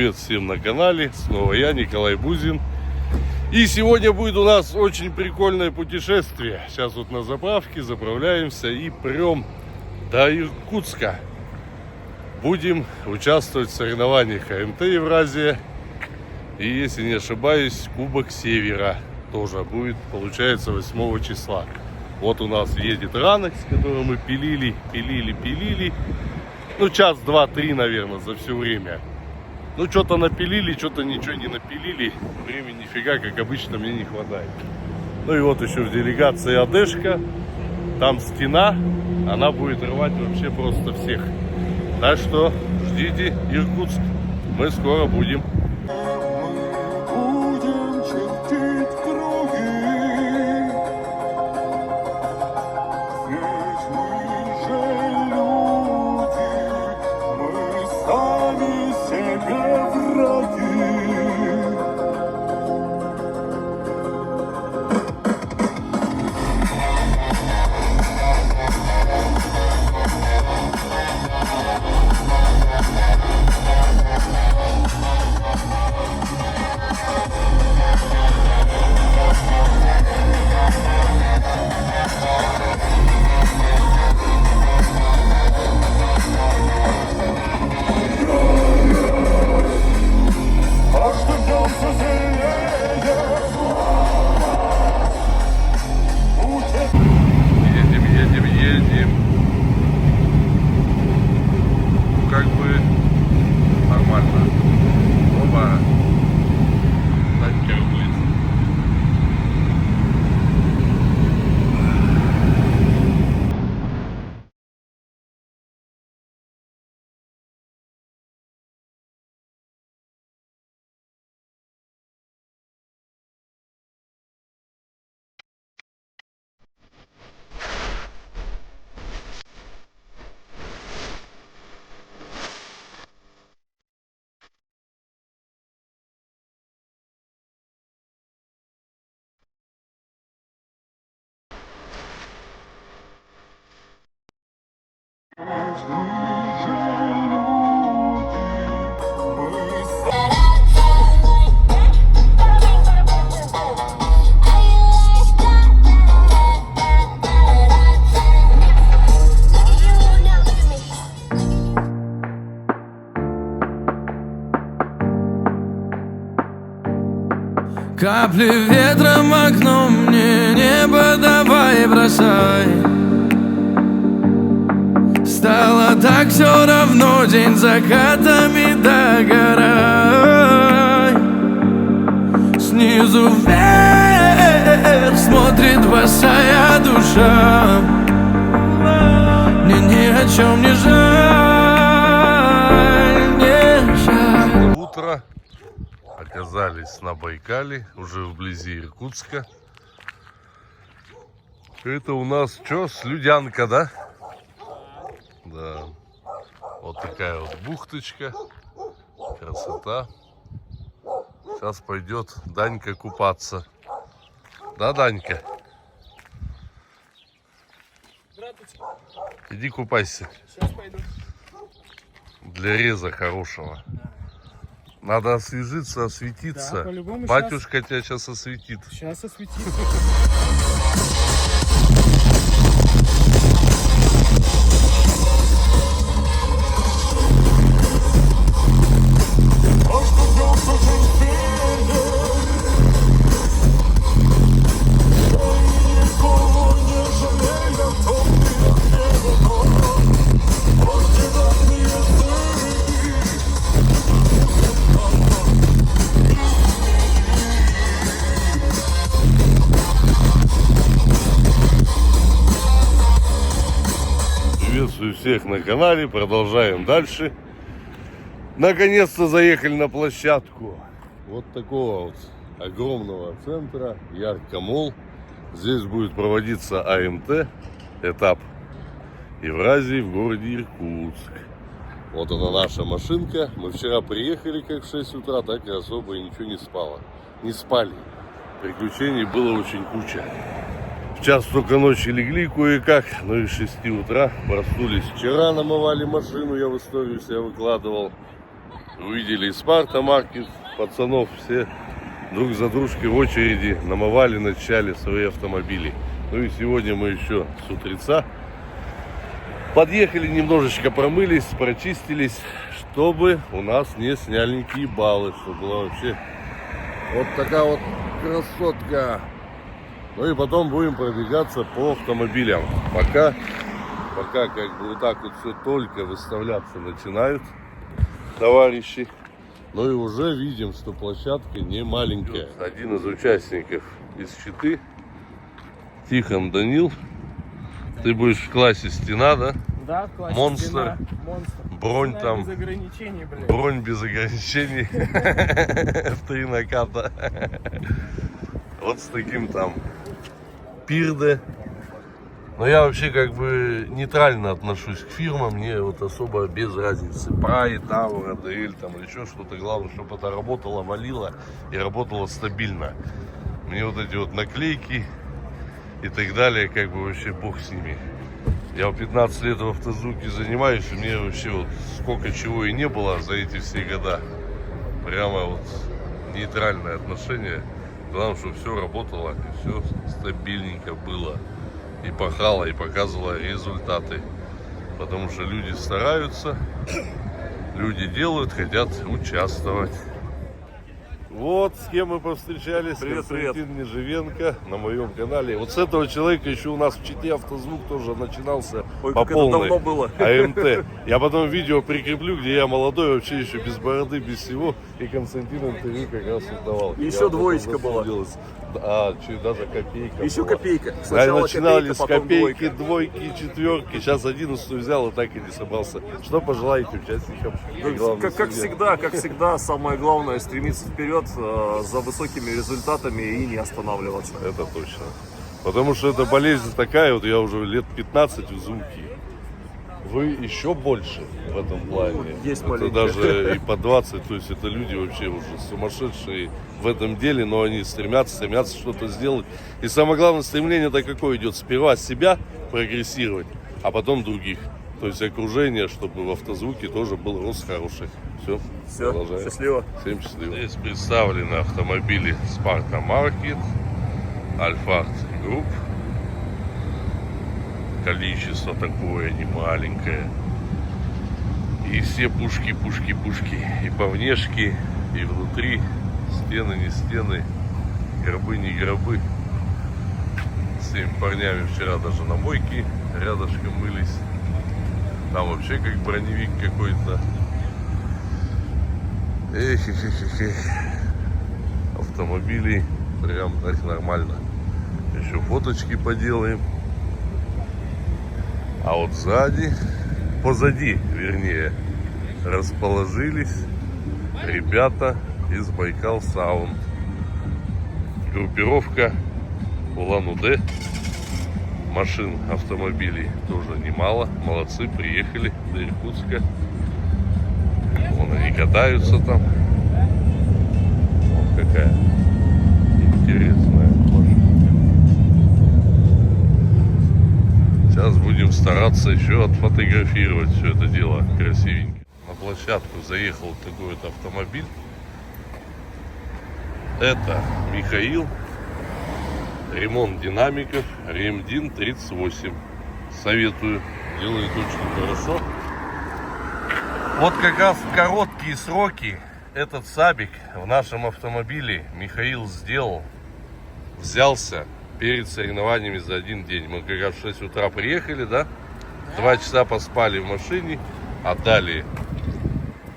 Привет всем на канале, снова я, Николай Бузин. И сегодня будет у нас очень прикольное путешествие. Сейчас вот на заправке заправляемся и прям до Иркутска. Будем участвовать в соревнованиях АМТ Евразия. И если не ошибаюсь, Кубок Севера тоже будет, получается, 8 числа. Вот у нас едет Ранекс, который мы пилили. Ну, час, два, три, наверное, за все время. Ну, что-то напилили, что-то ничего не напилили. Времени нифига, как обычно, мне не хватает. Ну и вот еще в делегации Одешка. Там стена, она будет рвать вообще просто всех. Так что ждите Иркутск. Мы скоро будем. Едем. Как бы нормально. Оба. Танкер будет. Капли ветром в окно мне небо давай бросай. Стало так все равно, день закатами догорай. Снизу вверх смотрит босая душа. Мне ни о чем не жаль, не жаль. Утро. Оказались на Байкале, уже вблизи Иркутска. Это у нас что, Слюдянка, да? Да. Вот такая вот бухточка. Красота. Сейчас пойдет Данька купаться. Да, Данька? Иди купайся. Сейчас пойду. Для реза хорошего. Надо освежиться, осветиться. Да, по-любому Батюшка тебя сейчас осветит. Сейчас осветит. Приветствую всех на канале, продолжаем дальше. Наконец-то заехали на площадку вот такого вот огромного центра, Ярко-Молл. Здесь будет проводиться АМТ, этап Евразии в городе Иркутск. Вот она наша машинка. Мы вчера приехали как в 6 утра, так и особо ничего не спали. Приключений было очень куча. В час только ночи легли кое-как, но и с 6 утра проснулись. Вчера намывали машину, я в историю себя выкладывал. Увидели и Спарта Маркет, пацанов все друг за дружкой в очереди намывали, начали свои автомобили. Ну и сегодня мы еще с утреца подъехали, немножечко промылись, прочистились, чтобы у нас не сняли никакие баллы, чтобы была вообще вот такая вот красотка. Ну и потом будем продвигаться по автомобилям. Пока как бы вот так вот все только выставляться начинают товарищи. Ну и уже видим, что площадка не маленькая. Один из участников из Читы, Тихон Данил. Ты будешь в классе стена, да? Да, в классе Монстр. стена. Монстр. Бронь Цена там. без ограничений, блядь. Бронь без ограничений. В 3 наката. Вот с таким там Пирде. Но я вообще как бы нейтрально отношусь к фирмам. Мне вот особо без разницы. Прай, Тауэр, АДЛ там или еще что-то. Главное, чтобы это работало, валило и работало стабильно. Мне вот эти вот наклейки и так далее, как бы вообще бог с ними. Я 15 лет в автозвуке занимаюсь, и мне вообще вот сколько чего и не было за эти все года. Прямо вот нейтральное отношение. Главное, чтобы все работало и все стабильненько было. И пахало, и показывало результаты. Потому что люди стараются, люди делают, хотят участвовать. Вот с кем мы повстречались. Привет, Константин Неживенко на моем канале. Вот с этого человека еще у нас в Чите автозвук тоже начинался. Ой, по как это полной. давно было. АМТ. Я потом видео прикреплю, где я молодой, вообще еще без бороды, без всего. И Константин интервью как раз вот давал. И Я еще вот двоечка потом была. засудилась. А, даже копейка Еще была. копейка. Да, Сначала начинали копейка, с потом копейки, двойка. двойки, четверки. Сейчас 11 взял и так и не собрался. Что пожелаете участникам? И главное, Как судья. всегда, самое главное стремиться вперед за высокими результатами и не останавливаться. Это точно. Потому что эта болезнь такая, вот я уже лет 15 в звуке. Вы еще больше в этом плане. Есть это маленько. даже и по 20, то есть это люди вообще уже сумасшедшие в этом деле, но они стремятся что-то сделать. И самое главное стремление-то какое идет? Сперва себя прогрессировать, а потом других. То есть окружение, чтобы в автозвуке тоже был рост хороший. Все, продолжаем. Счастливо. Всем счастливо. Здесь представлены автомобили Sparta Market, Alphard Group. Количество такое немаленькое. И все пушки. И по внешке, и внутри. Стены, не стены. Гробы, не гробы. С этими парнями вчера даже на мойке рядышком мылись. Там вообще как броневик какой-то. Эх. Автомобилей прям так нормально. Еще фоточки поделаем. А вот позади, расположились ребята из Байкал Саунд. Группировка Улан-Удэ. Машин, автомобилей тоже немало. Молодцы, приехали до Иркутска. Вон они катаются там. Вот какая интересная машина. Сейчас будем стараться еще отфотографировать все это дело красивенько. На площадку заехал вот такой вот автомобиль. Это Михаил. Ремонт динамиков. Ремдин 38. Советую. Делает очень хорошо. Вот как раз в короткие сроки этот сабик в нашем автомобиле Михаил сделал. Взялся перед соревнованиями за один день. Мы как раз в 6 утра приехали, да? 2 часа поспали в машине, отдали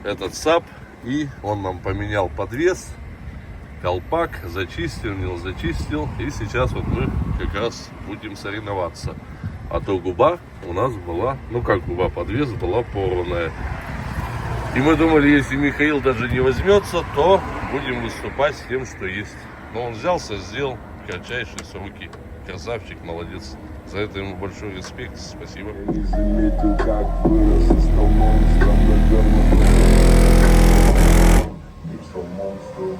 этот САП, и он нам поменял подвес, колпак, зачистил, не зачистил. И сейчас вот мы как раз будем соревноваться. А то губа у нас была, губа, подвес была порванная. И мы думали, если Михаил даже не возьмется, то будем выступать с тем, что есть. Но он взялся, сделал кратчайшие сроки. Красавчик, молодец. За это ему большой респект. Спасибо. Не заметил, как вырос и стал монстром, наверное. И стал монстром.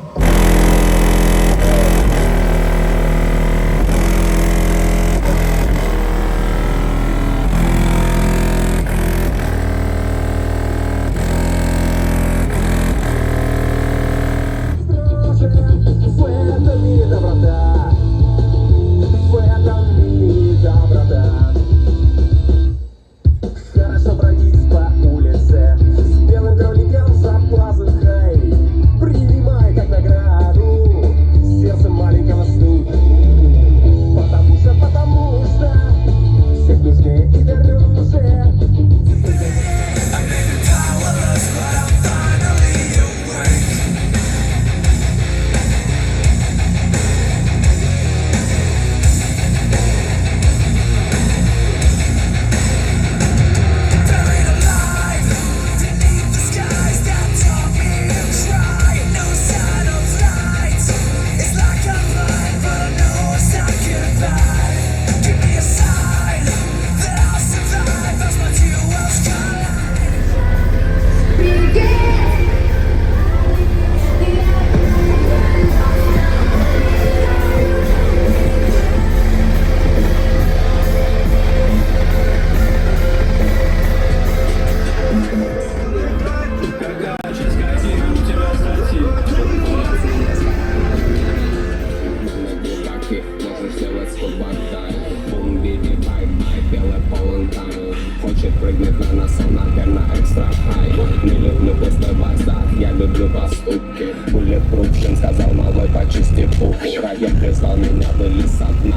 поступки. Bulletproof, Жен сказал малой почисти пух. Раем призвал меня вылез со дна.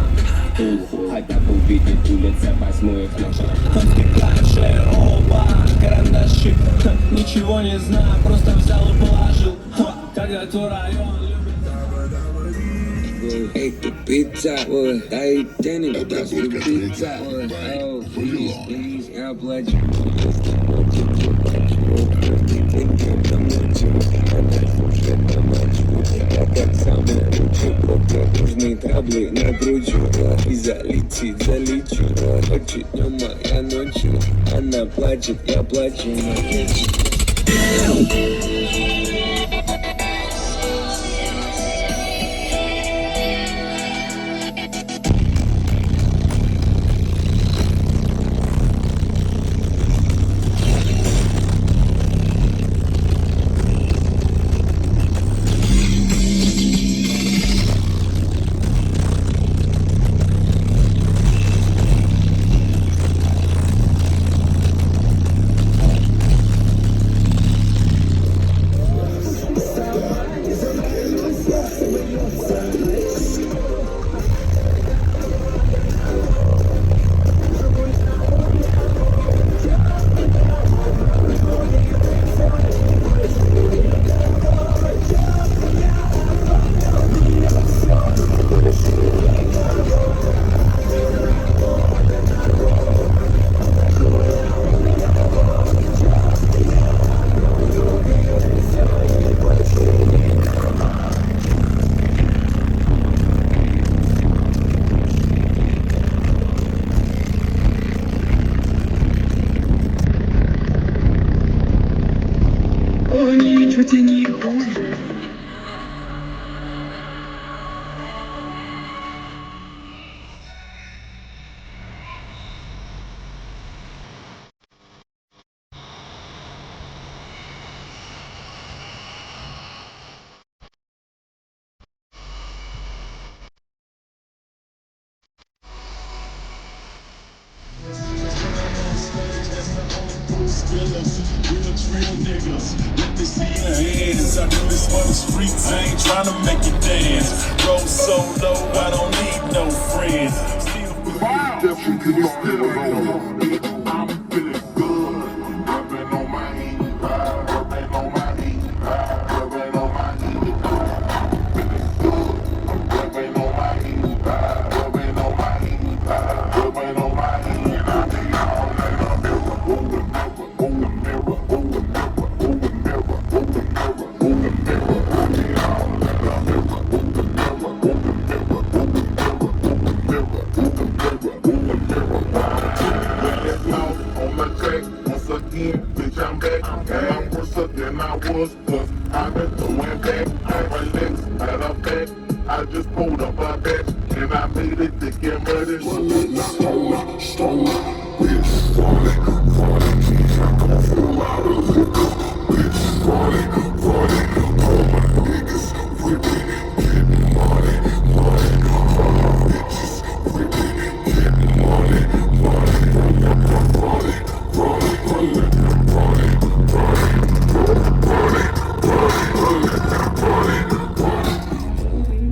Хотя бы увидеть улицы, возьму их на шаг. Подпекавшие оба карандаши. Ничего не знаю, просто взял и положил. Когда твой район любит. Эй, ты пицца, дай денег, ты пицца. Oh, please, я плачу. Нужны трабли накручу и залечу. Хочет днем, а ночью. Она плачет, я плачу. Real niggas, let me see your hands. I do this for the streets, I ain't tryna make you dance. Roll solo, I don't need no friends. I'm feeling good, rubbing on my heat, rubbing on my heat, rubbing on my heat. Rubbing on my heat, rubbing on my heat, rubbing on my heat. And I be all in the mirror, oh the mirror, oh the mirror, oh the mirror, oh the mirror, oh the mirror, oh the mirror. I be all in the mirror, oh the mirror, oh the mirror, oh the mirror, oh the mirror, oh the mirror, oh the mirror. On my track, once again, bitch, I'm back. I'm worse than I was, cause I've been throwing back. I relax, had a back. I just pulled up a batch, and I made it thick and muddy.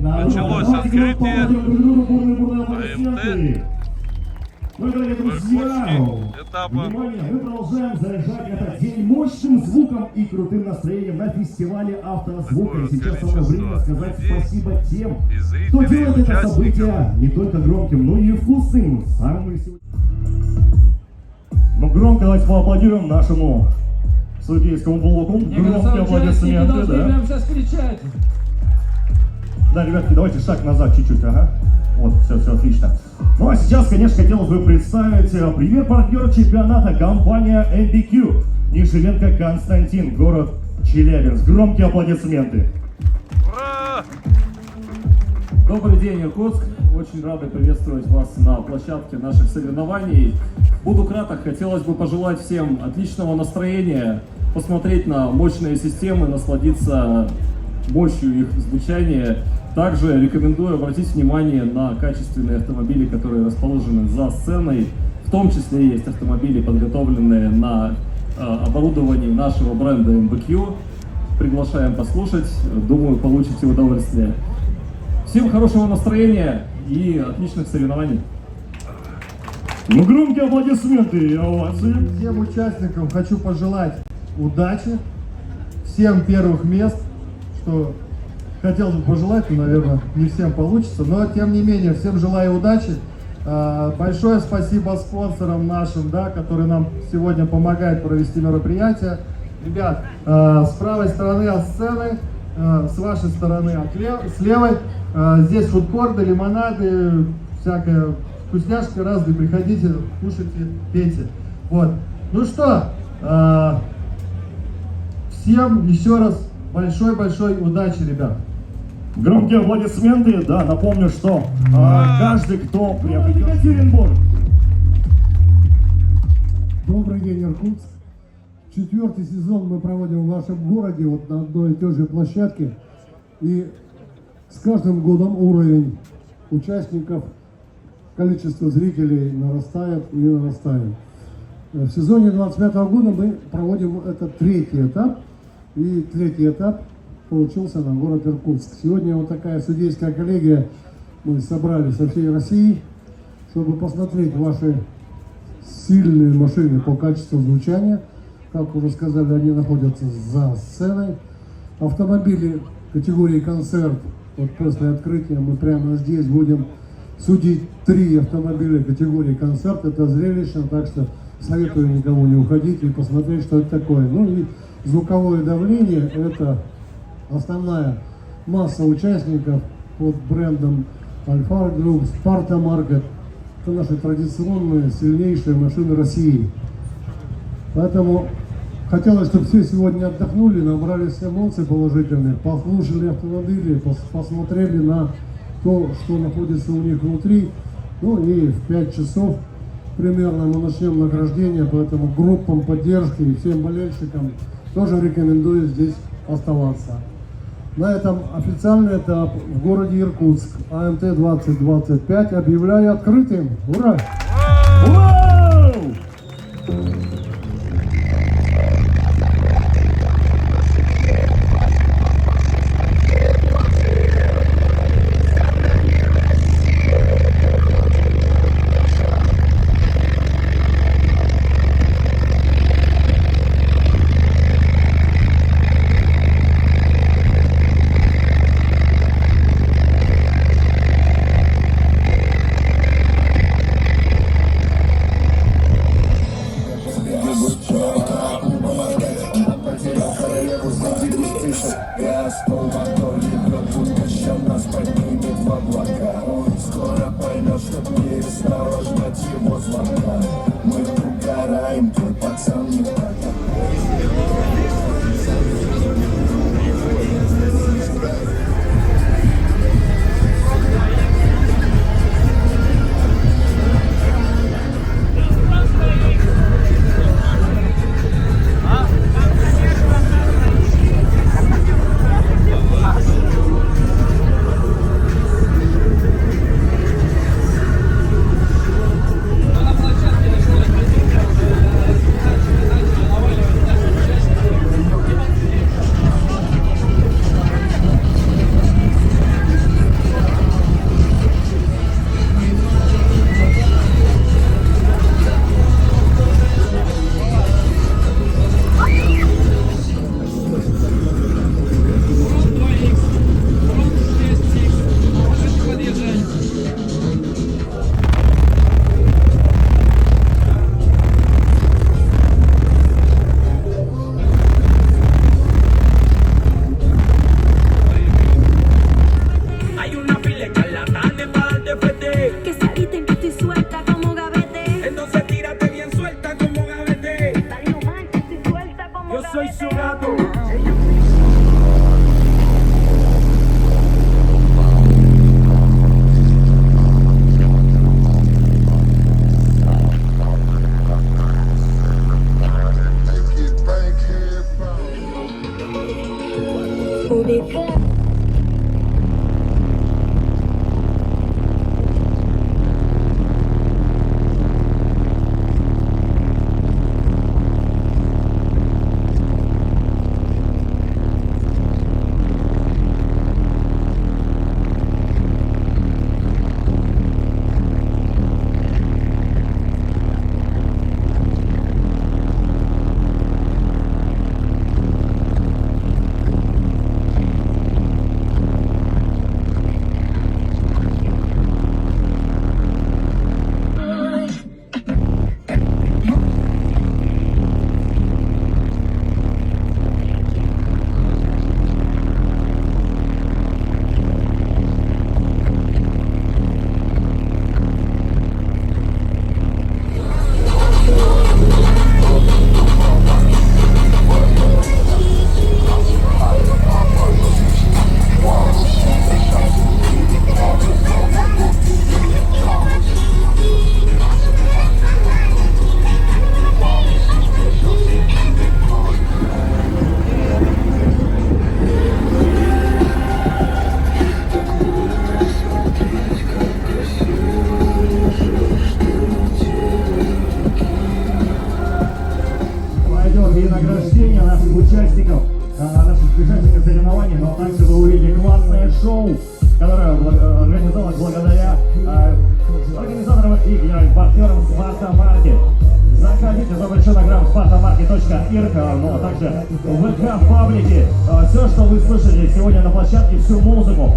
Началось открытие АМТ. Ну, дорогие друзья, этапа. внимание, мы продолжаем заряжать этот день мощным звуком и крутым настроением на фестивале автозвука. И сейчас самое время сказать спасибо тем, кто делает это событие не только громким, но и вкусным. Самым сегодня... Ну, громко давайте поаплодируем нашему судейскому блоку. Громкие аплодисменты, да? Прямо сейчас кричать. Да, ребятки, давайте шаг назад чуть-чуть, ага. Вот, все отлично. Ну а сейчас, конечно, хотелось бы представить премьер-партнер чемпионата, компания MBQ. Нишевенко Константин, город Челябинск. Громкие аплодисменты. Ура! Добрый день, Иркутск. Очень рады приветствовать вас на площадке наших соревнований. Буду краток, хотелось бы пожелать всем отличного настроения, посмотреть на мощные системы, насладиться мощью их звучания. Также рекомендую обратить внимание на качественные автомобили, которые расположены за сценой. В том числе есть автомобили, подготовленные на оборудовании нашего бренда MBQ. приглашаем послушать. Думаю, получите удовольствие. Всем хорошего настроения и отличных соревнований. Ну, громкие аплодисменты и овации. Всем участникам хочу пожелать удачи, всем первых мест, что хотелось бы пожелать, но, наверное, не всем получится, но, тем не менее, всем желаю удачи. Большое спасибо спонсорам нашим, да, которые нам сегодня помогают провести мероприятие. Ребят, с правой стороны от сцены, с вашей стороны с левой, здесь фудкорты, лимонады, всякое вкусняшки разные, приходите, кушайте, пейте. Вот. Ну что, всем еще раз большой-большой удачи, ребят. Громкие аплодисменты. Да, напомню, что каждый, кто приобретет Екатеринбург. Добрый день, Иркутск. 4-й сезон мы проводим в вашем городе, вот на одной и той же площадке. И с каждым годом уровень участников, количество зрителей нарастает и нарастает. В сезоне 25 года мы проводим этот 3-й этап. И 3-й этап получился на город Иркутск. Сегодня вот такая судейская коллегия. Мы собрались со всей России, чтобы посмотреть ваши сильные машины по качеству звучания. Как уже сказали, они находятся за сценой. Автомобили категории концерт. Вот после открытия мы прямо здесь будем судить 3 автомобиля категории концерт. Это зрелищно, так что советую никому не уходить и посмотреть, что это такое. Ну и звуковое давление — это основная масса участников под брендом Alfa Group, Sparta Market. Это наши традиционные, сильнейшие машины России. Поэтому хотелось, чтобы все сегодня отдохнули, набрались эмоций положительных, послушали автомобили, посмотрели на то, что находится у них внутри. Ну и в 5 часов примерно мы начнем награждение, поэтому группам поддержки и всем болельщикам тоже рекомендую здесь оставаться. На этом официальный этап в городе Иркутск АМТ 2025 объявляю открытым. Ура! если вы увидите классное шоу, которое организовалось благодаря организаторам и генеральным партнерам Спартамаркет. Заходите, запрещен на грамм spartamarket.irk, ну а также в ВК-паблике. Все, что вы слышали сегодня на площадке, всю музыку,